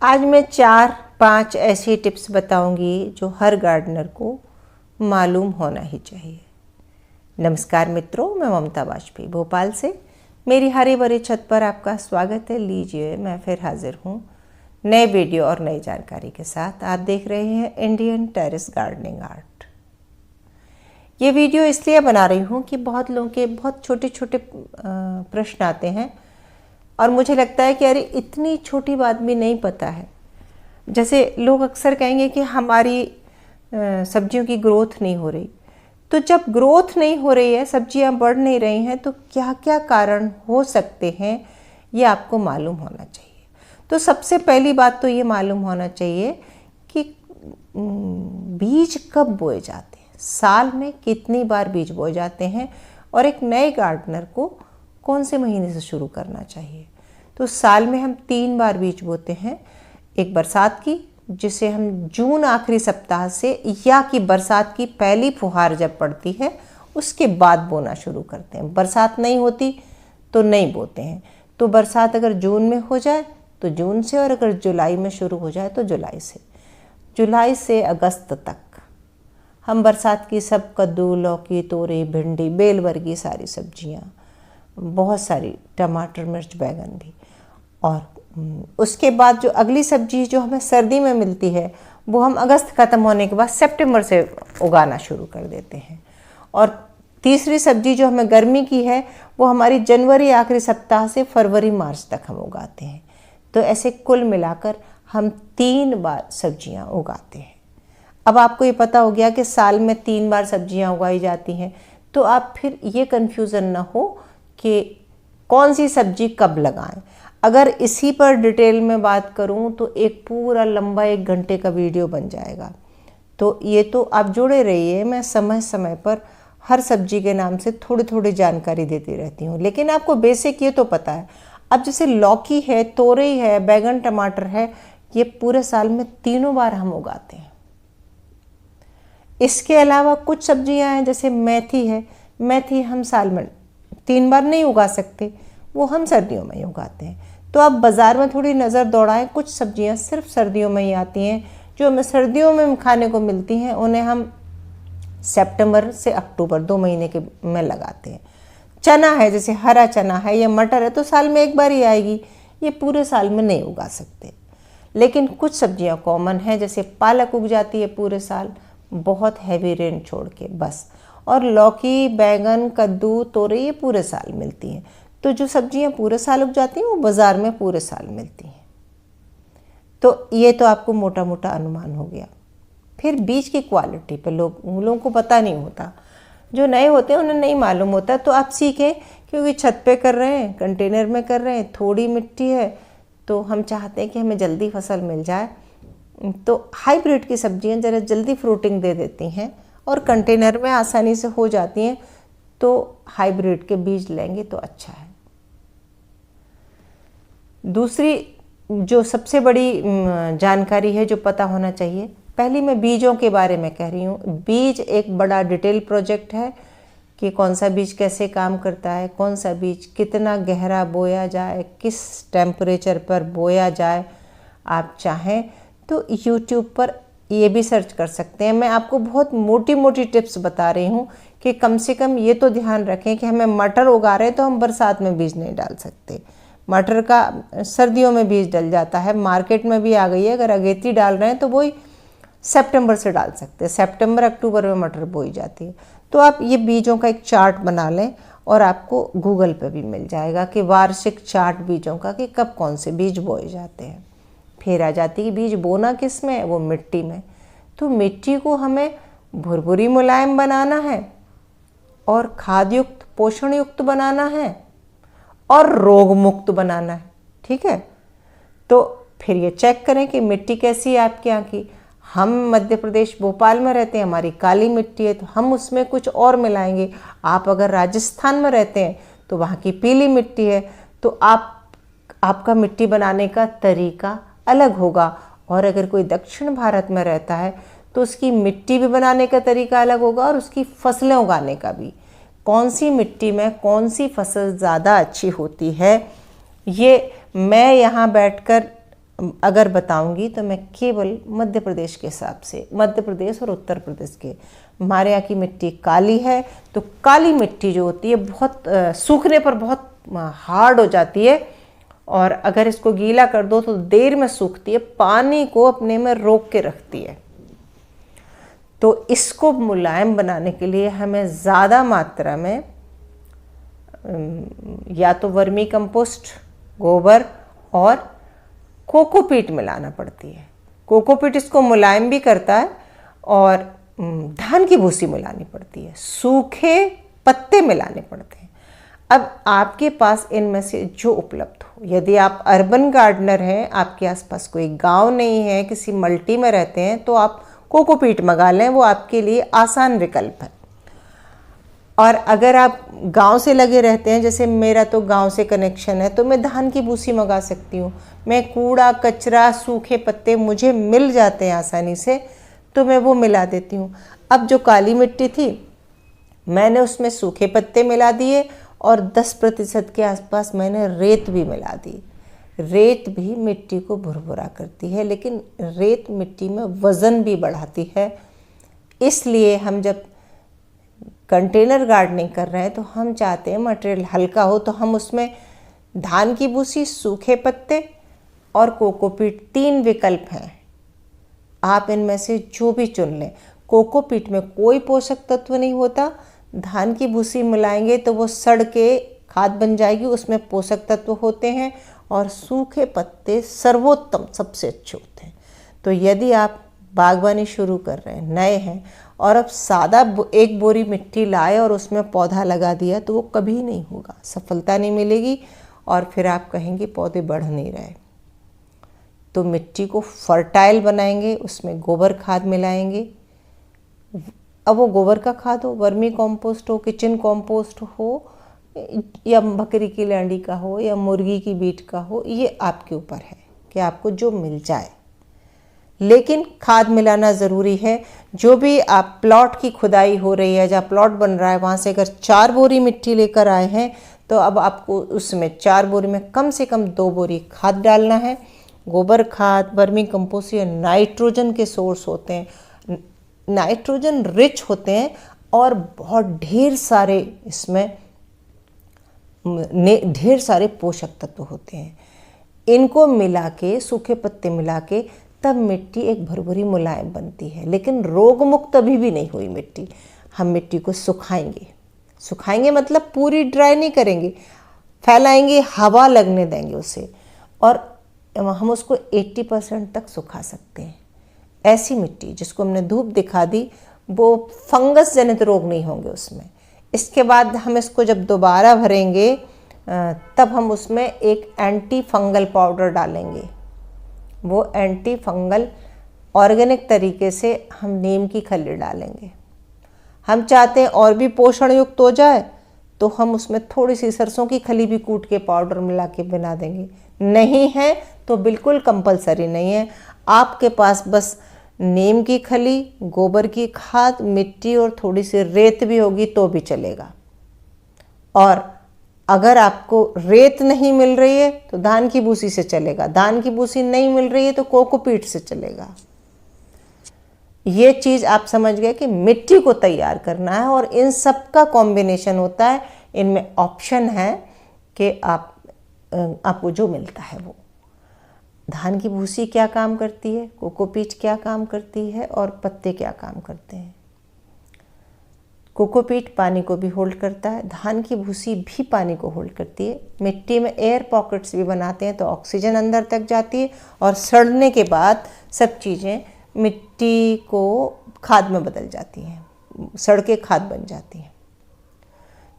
आज मैं 4-5 ऐसी टिप्स बताऊंगी जो हर गार्डनर को मालूम होना ही चाहिए। नमस्कार मित्रों, मैं ममता वाजपेयी भोपाल से मेरी हरी भरी छत पर आपका स्वागत है। लीजिए, मैं फिर हाजिर हूँ नए वीडियो और नई जानकारी के साथ। आप देख रहे हैं इंडियन टेरेस गार्डनिंग आर्ट। ये वीडियो इसलिए बना रही हूँ कि बहुत लोगों के बहुत छोटे छोटे प्रश्न आते हैं और मुझे लगता है कि अरे इतनी छोटी बात भी नहीं पता है। जैसे लोग अक्सर कहेंगे कि हमारी सब्जियों की ग्रोथ नहीं हो रही। तो जब ग्रोथ नहीं हो रही है, सब्जियां बढ़ नहीं रही हैं, तो क्या क्या कारण हो सकते हैं ये आपको मालूम होना चाहिए। तो सबसे पहली बात तो ये मालूम होना चाहिए कि बीज कब बोए जाते हैं, साल में कितनी बार बीज बोए जाते हैं और एक नए गार्डनर को कौन से महीने से शुरू करना चाहिए। तो साल में हम 3 बार बीज बोते हैं। एक बरसात की, जिसे हम जून आखिरी सप्ताह से या कि बरसात की पहली फुहार जब पड़ती है उसके बाद बोना शुरू करते हैं। बरसात नहीं होती तो नहीं बोते हैं। तो बरसात अगर जून में हो जाए तो जून से, और अगर जुलाई में शुरू हो जाए तो जुलाई से। जुलाई से अगस्त तक हम बरसात की सब कद्दू, लौकी, तोरी, भिंडी, बेल वर्गीय सारी सब्जियाँ, बहुत सारी टमाटर, मिर्च, बैगन भी। और उसके बाद जो अगली सब्जी जो हमें सर्दी में मिलती है वो हम अगस्त ख़त्म होने के बाद सितंबर से उगाना शुरू कर देते हैं। और तीसरी सब्जी जो हमें गर्मी की है वो हमारी जनवरी आखिरी सप्ताह से फरवरी मार्च तक हम उगाते हैं। तो ऐसे कुल मिलाकर हम 3 बार सब्जियां उगाते हैं। अब आपको ये पता हो गया कि साल में 3 बार सब्जियां उगाई जाती हैं, तो आप फिर ये कन्फ्यूज़न ना हो कि कौन सी सब्जी कब लगाएं। अगर इसी पर डिटेल में बात करूं तो एक पूरा लंबा 1 घंटे का वीडियो बन जाएगा। तो ये तो आप जुड़े रहिए, मैं समय समय पर हर सब्जी के नाम से थोड़ी थोड़ी जानकारी देती रहती हूँ, लेकिन आपको बेसिक ये तो पता है। अब जैसे लौकी है, तोरई है, बैगन, टमाटर है, ये पूरे साल में 3 बार हम उगाते हैं। इसके अलावा कुछ सब्जियां हैं, जैसे मेथी है। मेथी हम साल में 3 बार नहीं उगा सकते, वो हम सर्दियों में ही उगाते हैं। तो आप बाज़ार में थोड़ी नज़र दौड़ाएं, कुछ सब्जियां सिर्फ सर्दियों में ही आती हैं, जो हमें सर्दियों में खाने को मिलती हैं, उन्हें हम सितंबर से अक्टूबर 2 महीने के में लगाते हैं। चना है, जैसे हरा चना है या मटर है, तो साल में 1 बार ही आएगी, ये पूरे साल में नहीं उगा सकते। लेकिन कुछ सब्जियां कॉमन हैं, जैसे पालक उग जाती है पूरे साल, बहुत हैवी रेन छोड़ के बस। और लौकी, बैगन, कद्दू, तोरई ये पूरे साल मिलती हैं। तो जो सब्जियां पूरे साल उग जाती हैं वो बाज़ार में पूरे साल मिलती हैं। तो ये तो आपको मोटा मोटा अनुमान हो गया। फिर बीज की क्वालिटी पर लोगों को पता नहीं होता। जो नए होते हैं उन्हें नहीं मालूम होता। तो आप सीखें, क्योंकि छत पे कर रहे हैं, कंटेनर में कर रहे हैं, थोड़ी मिट्टी है, तो हम चाहते हैं कि हमें जल्दी फसल मिल जाए। तो हाइब्रिड की सब्जियां ज़रा जल्दी फ्रूटिंग दे देती हैं और कंटेनर में आसानी से हो जाती हैं। तो हाइब्रिड के बीज लेंगे तो अच्छा है। दूसरी जो सबसे बड़ी जानकारी है जो पता होना चाहिए, पहली मैं बीजों के बारे में कह रही हूँ। बीज एक बड़ा डिटेल प्रोजेक्ट है कि कौन सा बीज कैसे काम करता है, कौन सा बीज कितना गहरा बोया जाए, किस टेम्परेचर पर बोया जाए। आप चाहें तो YouTube पर ये भी सर्च कर सकते हैं। मैं आपको बहुत मोटी मोटी टिप्स बता रही हूँ कि कम से कम ये तो ध्यान रखें कि हमें मटर उगा रहे हैं तो हम बरसात में बीज नहीं डाल सकते। मटर का सर्दियों में बीज डल जाता है, मार्केट में भी आ गई है। अगर अगेती डाल रहे हैं तो वही सितंबर से डाल सकते हैं। सितंबर अक्टूबर में मटर बोई जाती है। तो आप ये बीजों का एक चार्ट बना लें और आपको गूगल पे भी मिल जाएगा कि वार्षिक चार्ट बीजों का, कि कब कौन से बीज बोए जाते हैं। फिर आ जाती है बीज बोना किस में, वो मिट्टी में। तो मिट्टी को हमें भुरभुरी मुलायम बनाना है और खाद युक्त, पोषण युक्त बनाना है और रोग मुक्त बनाना है। ठीक है, तो फिर ये चेक करें कि मिट्टी कैसी है आपके यहाँ की। हम मध्य प्रदेश भोपाल में रहते हैं, हमारी काली मिट्टी है, तो हम उसमें कुछ और मिलाएंगे। आप अगर राजस्थान में रहते हैं तो वहाँ की पीली मिट्टी है, तो आपका मिट्टी बनाने का तरीका अलग होगा। और अगर कोई दक्षिण भारत में रहता है तो उसकी मिट्टी भी बनाने का तरीका अलग होगा और उसकी फसलें उगाने का भी। कौन सी मिट्टी में कौन सी फसल ज़्यादा अच्छी होती है, ये मैं यहाँ बैठकर अगर बताऊंगी तो मैं केवल मध्य प्रदेश के हिसाब से, मध्य प्रदेश और उत्तर प्रदेश के। हमारे यहाँ की मिट्टी काली है, तो काली मिट्टी जो होती है बहुत सूखने पर बहुत हार्ड हो जाती है, और अगर इसको गीला कर दो तो देर में सूखती है, पानी को अपने में रोक के रखती है। तो इसको मुलायम बनाने के लिए हमें ज़्यादा मात्रा में या तो वर्मी कंपोस्ट, गोबर और कोकोपीट मिलाना पड़ती है। कोकोपीट इसको मुलायम भी करता है, और धान की भूसी मिलानी पड़ती है, सूखे पत्ते मिलाने पड़ते हैं। अब आपके पास इनमें से जो उपलब्ध हो, यदि आप अर्बन गार्डनर हैं, आपके आसपास कोई गांव नहीं है, किसी मल्टी में रहते हैं, तो आप कोकोपीट मंगा लें, वो आपके लिए आसान विकल्प है। और अगर आप गांव से लगे रहते हैं, जैसे मेरा तो गांव से कनेक्शन है, तो मैं धान की भूसी मंगा सकती हूँ। मैं कूड़ा कचरा सूखे पत्ते मुझे मिल जाते हैं आसानी से, तो मैं वो मिला देती हूँ। अब जो काली मिट्टी थी, मैंने उसमें सूखे पत्ते मिला दिए, और 10% के आसपास मैंने रेत भी मिला दी। रेत भी मिट्टी को भुरभुरा करती है, लेकिन रेत मिट्टी में वज़न भी बढ़ाती है। इसलिए हम जब कंटेनर गार्डनिंग कर रहे हैं तो हम चाहते हैं मटेरियल हल्का हो, तो हम उसमें धान की भूसी, सूखे पत्ते और कोकोपीट 3 विकल्प हैं। आप इनमें से जो भी चुन लें। कोकोपीट में कोई पोषक तत्व नहीं होता, धान की भूसी मिलाएंगे तो वो सड़ के खाद बन जाएगी, उसमें पोषक तत्व होते हैं, और सूखे पत्ते सर्वोत्तम सबसे अच्छे होते हैं। तो यदि आप बागवानी शुरू कर रहे हैं, नए हैं, और अब सादा एक बोरी मिट्टी लाए और उसमें पौधा लगा दिया, तो वो कभी नहीं होगा, सफलता नहीं मिलेगी, और फिर आप कहेंगे पौधे बढ़ नहीं रहे। तो मिट्टी को फर्टाइल बनाएंगे, उसमें गोबर खाद मिलाएंगे। अब वो गोबर का खाद हो, वर्मी कंपोस्ट हो, किचन कंपोस्ट हो, या बकरी की लैंडी का हो, या मुर्गी की बीट का हो, ये आपके ऊपर है कि आपको जो मिल जाए। लेकिन खाद मिलाना ज़रूरी है। जो भी आप प्लॉट की खुदाई हो रही है, जहाँ प्लॉट बन रहा है, वहाँ से अगर 4 बोरी मिट्टी लेकर आए हैं, तो अब आपको उसमें 4 बोरी में कम से कम 2 बोरी खाद डालना है। गोबर खाद, वर्मी कंपोस्ट, ये नाइट्रोजन के सोर्स होते हैं, नाइट्रोजन रिच होते हैं, और बहुत ढेर सारे इसमें ढेर सारे पोषक तत्व होते हैं। इनको मिला के, सूखे पत्ते मिला के, तब मिट्टी एक भुरभुरी मुलायम बनती है। लेकिन रोग मुक्त अभी भी नहीं हुई मिट्टी। हम मिट्टी को सुखाएंगे, सुखाएंगे मतलब पूरी ड्राई नहीं करेंगे, फैलाएंगे, हवा लगने देंगे उसे, और हम उसको 80% तक सुखा सकते हैं। ऐसी मिट्टी जिसको हमने धूप दिखा दी, वो फंगस जनित रोग नहीं होंगे उसमें। इसके बाद हम इसको जब दोबारा भरेंगे, तब हम उसमें एक एंटी फंगल पाउडर डालेंगे। वो एंटी फंगल ऑर्गेनिक तरीके से हम नीम की खली डालेंगे। हम चाहते हैं और भी पोषण युक्त हो जाए, तो हम उसमें थोड़ी सी सरसों की खली भी कूट के पाउडर मिला के बना देंगे। नहीं है तो बिल्कुल कंपलसरी नहीं है। आपके पास बस नीम की खली, गोबर की खाद, मिट्टी और थोड़ी सी रेत भी होगी तो भी चलेगा। और अगर आपको रेत नहीं मिल रही है तो धान की भूसी से चलेगा, धान की भूसी नहीं मिल रही है तो कोकोपीट से चलेगा। ये चीज़ आप समझ गए कि मिट्टी को तैयार करना है, और इन सब का कॉम्बिनेशन होता है। इनमें ऑप्शन है कि आपको जो मिलता है वो। धान की भूसी क्या काम करती है, कोकोपीट क्या काम करती है, और पत्ते क्या काम करते हैं। कोकोपीट पानी को भी होल्ड करता है, धान की भूसी भी पानी को होल्ड करती है। मिट्टी में एयर पॉकेट्स भी बनाते हैं तो ऑक्सीजन अंदर तक जाती है, और सड़ने के बाद सब चीज़ें मिट्टी को खाद में बदल जाती हैं, सड़ के खाद बन जाती हैं।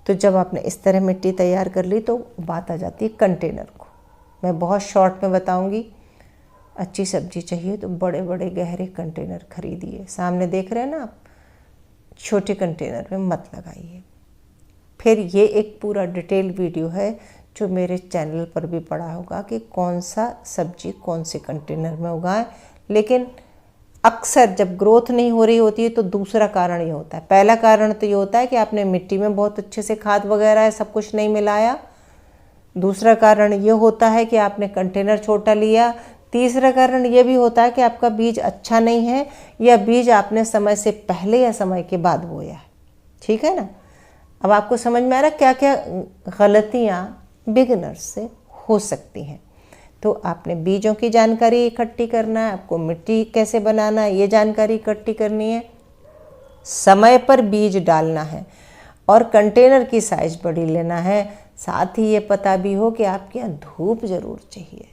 तो जब आपने इस तरह मिट्टी तैयार कर ली तो बात आ जाती है कंटेनर को। मैं बहुत शॉर्ट में बताऊंगी। अच्छी सब्जी चाहिए तो बड़े बड़े गहरे कंटेनर खरीदिए। सामने देख रहे हैं ना आप, छोटे कंटेनर में मत लगाइए। फिर ये एक पूरा डिटेल वीडियो है जो मेरे चैनल पर भी पड़ा होगा कि कौन सा सब्जी कौन से कंटेनर में उगाएं। लेकिन अक्सर जब ग्रोथ नहीं हो रही होती है तो दूसरा कारण ये होता है। पहला कारण तो ये होता है कि आपने मिट्टी में बहुत अच्छे से खाद वगैरह सब कुछ नहीं मिलाया। दूसरा कारण ये होता है कि आपने कंटेनर छोटा लिया, तीसरा कारण ये भी होता है कि आपका बीज अच्छा नहीं है या बीज आपने समय से पहले या समय के बाद बोया है। ठीक है ना। अब आपको समझ में आ रहा है क्या क्या गलतियाँ बिगिनर्स से हो सकती हैं। तो आपने बीजों की जानकारी इकट्ठी करना है, आपको मिट्टी कैसे बनाना है ये जानकारी इकट्ठी करनी है, समय पर बीज डालना है और कंटेनर की साइज़ बड़ी लेना है। साथ ही ये पता भी हो कि आपके यहाँ धूप ज़रूर चाहिए।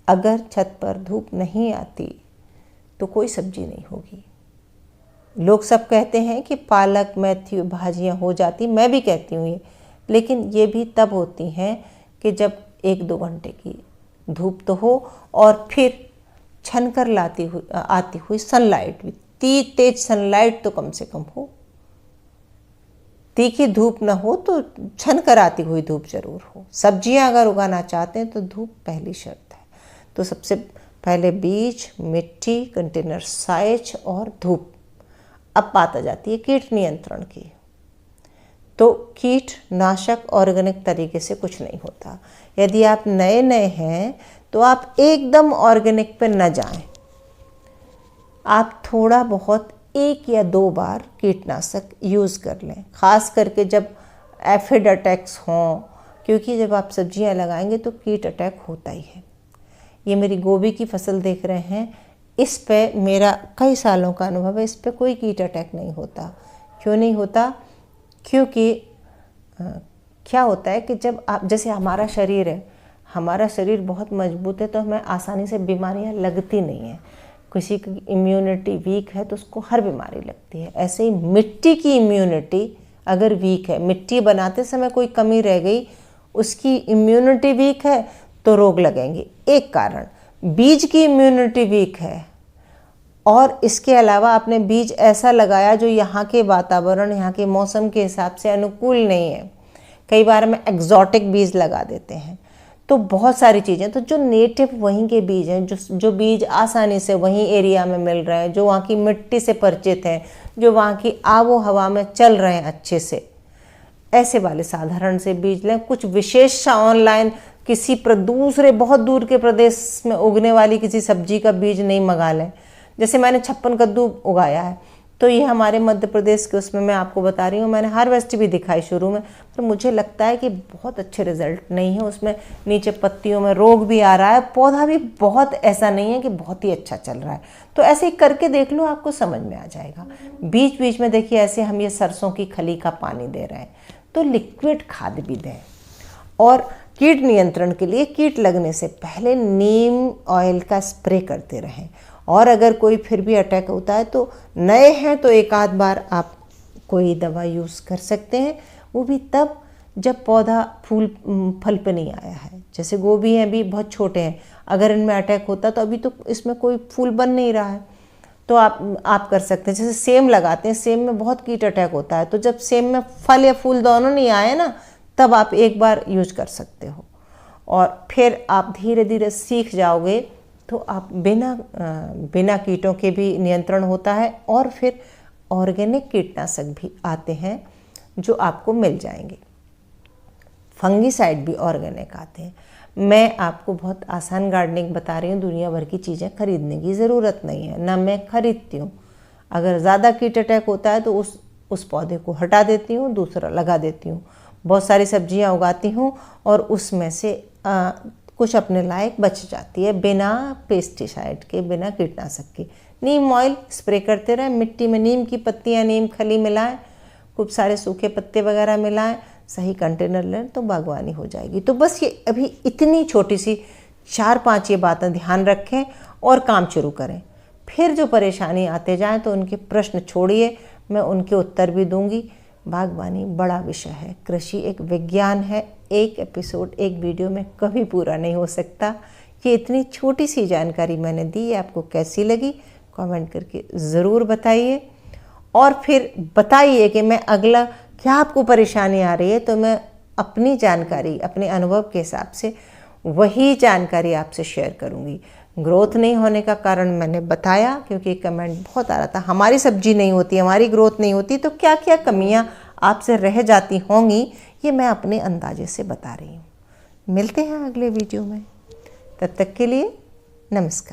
अगर छत पर धूप नहीं आती तो कोई सब्जी नहीं होगी। लोग सब कहते हैं कि पालक मेथी भाजियाँ हो जाती, मैं भी कहती हूँ ये, लेकिन ये भी तब होती हैं कि जब 1-2 घंटे की धूप तो हो और फिर छनकर आती हुई सनलाइट भी, तेज सनलाइट तो कम से कम हो। तीखी धूप ना हो तो छनकर आती हुई धूप जरूर हो। सब्जियां अगर उगाना चाहते हैं तो धूप पहली शर्त है। तो सबसे पहले बीज, मिट्टी, कंटेनर साइज और धूप। अब बात आ जाती है कीट नियंत्रण की। तो कीटनाशक ऑर्गेनिक तरीके से कुछ नहीं होता। यदि आप नए हैं तो आप एकदम ऑर्गेनिक पे न जाएं। आप थोड़ा बहुत 1 या 2 बार कीटनाशक यूज़ कर लें, ख़ास करके जब एफिड अटैक्स हों, क्योंकि जब आप सब्जियां लगाएंगे तो कीट अटैक होता ही है। ये मेरी गोभी की फसल देख रहे हैं, इस पे मेरा कई सालों का अनुभव है, इस पे कोई कीट अटैक नहीं होता। क्यों नहीं होता? क्योंकि क्या होता है कि जब आप, जैसे हमारा शरीर है, हमारा शरीर बहुत मजबूत है तो हमें आसानी से बीमारियां लगती नहीं हैं। किसी की इम्यूनिटी वीक है तो उसको हर बीमारी लगती है। ऐसे ही मिट्टी की इम्यूनिटी अगर वीक है, मिट्टी बनाते समय कोई कमी रह गई, उसकी इम्यूनिटी वीक है तो रोग लगेंगे। एक कारण बीज की इम्यूनिटी वीक है, और इसके अलावा आपने बीज ऐसा लगाया जो यहाँ के वातावरण, यहाँ के मौसम के हिसाब से अनुकूल नहीं है। कई बार हमें एग्जॉटिक बीज लगा देते हैं। तो बहुत सारी चीज़ें, तो जो नेटिव वहीं के बीज हैं, जो बीज आसानी से वहीं एरिया में मिल रहे हैं, जो वहाँ की मिट्टी से परिचित हैं, जो वहाँ की आबो हवा में चल रहे हैं अच्छे से, ऐसे वाले साधारण से बीज लें। कुछ विशेष ऑनलाइन किसी दूसरे बहुत दूर के प्रदेश में उगने वाली किसी सब्जी का बीज नहीं मंगा लें। जैसे मैंने 56 कद्दू उगाया है, तो ये हमारे मध्य प्रदेश के उसमें मैं आपको बता रही हूँ, मैंने हार्वेस्ट भी दिखाई शुरू में, तो मुझे लगता है कि बहुत अच्छे रिजल्ट नहीं है उसमें। नीचे पत्तियों में रोग भी आ रहा है, पौधा भी बहुत ऐसा नहीं है कि बहुत ही अच्छा चल रहा है। तो ऐसे ही करके देख लो, आपको समझ में आ जाएगा। बीच बीच में देखिए, ऐसे हम ये सरसों की खली का पानी दे रहे हैं, तो लिक्विड खाद भी दें। और कीट नियंत्रण के लिए कीट लगने से पहले नीम ऑयल का स्प्रे करते रहें। और अगर कोई फिर भी अटैक होता है तो नए हैं तो 1 आध बार आप कोई दवा यूज़ कर सकते हैं, वो भी तब जब पौधा फल पे नहीं आया है। जैसे गोभी हैं, अभी बहुत छोटे हैं, अगर इनमें अटैक होता तो अभी तो इसमें कोई फूल बन नहीं रहा है, तो आप कर सकते हैं। जैसे सेम लगाते हैं, सेम में बहुत कीट अटैक होता है, तो जब सेम में फल या फूल दोनों नहीं आए ना, तब आप 1 बार यूज कर सकते हो। और फिर आप धीरे धीरे सीख जाओगे तो आप बिना कीटों के भी नियंत्रण होता है। और फिर ऑर्गेनिक कीटनाशक भी आते हैं जो आपको मिल जाएंगे। फंगीसाइड भी ऑर्गेनिक आते हैं। मैं आपको बहुत आसान गार्डनिंग बता रही हूँ, दुनिया भर की चीज़ें खरीदने की ज़रूरत नहीं है, ना मैं खरीदती हूँ। अगर ज़्यादा कीट अटैक होता है तो उस पौधे को हटा देती हूँ, दूसरा लगा देती हूँ। बहुत सारी सब्जियाँ उगाती हूँ और उसमें से कुछ अपने लायक बच जाती है, बिना पेस्टिसाइड के, बिना कीटनाशक के। नीम ऑयल स्प्रे करते रहें, मिट्टी में नीम की पत्तियाँ, नीम खली मिलाएं, खूब सारे सूखे पत्ते वगैरह मिलाएं, सही कंटेनर लें तो बागवानी हो जाएगी। तो बस ये अभी इतनी छोटी सी 4-5 ये बातें ध्यान रखें और काम शुरू करें। फिर जो परेशानी आते जाएं तो उनके प्रश्न छोड़िए, मैं उनके उत्तर भी दूंगी। बागवानी बड़ा विषय है, कृषि एक विज्ञान है, एक एपिसोड, एक वीडियो में कभी पूरा नहीं हो सकता। ये इतनी छोटी सी जानकारी मैंने दी, ये आपको कैसी लगी कमेंट करके ज़रूर बताइए। और फिर बताइए कि मैं अगला क्या आपको परेशानी आ रही है, तो मैं अपनी जानकारी, अपने अनुभव के हिसाब से वही जानकारी आपसे शेयर करूँगी। ग्रोथ नहीं होने का कारण मैंने बताया, क्योंकि कमेंट बहुत आ रहा था, हमारी सब्जी नहीं होती, हमारी ग्रोथ नहीं होती, तो क्या क्या कमियां आपसे रह जाती होंगी, ये मैं अपने अंदाजे से बता रही हूँ। मिलते हैं अगले वीडियो में, तब तक के लिए नमस्कार।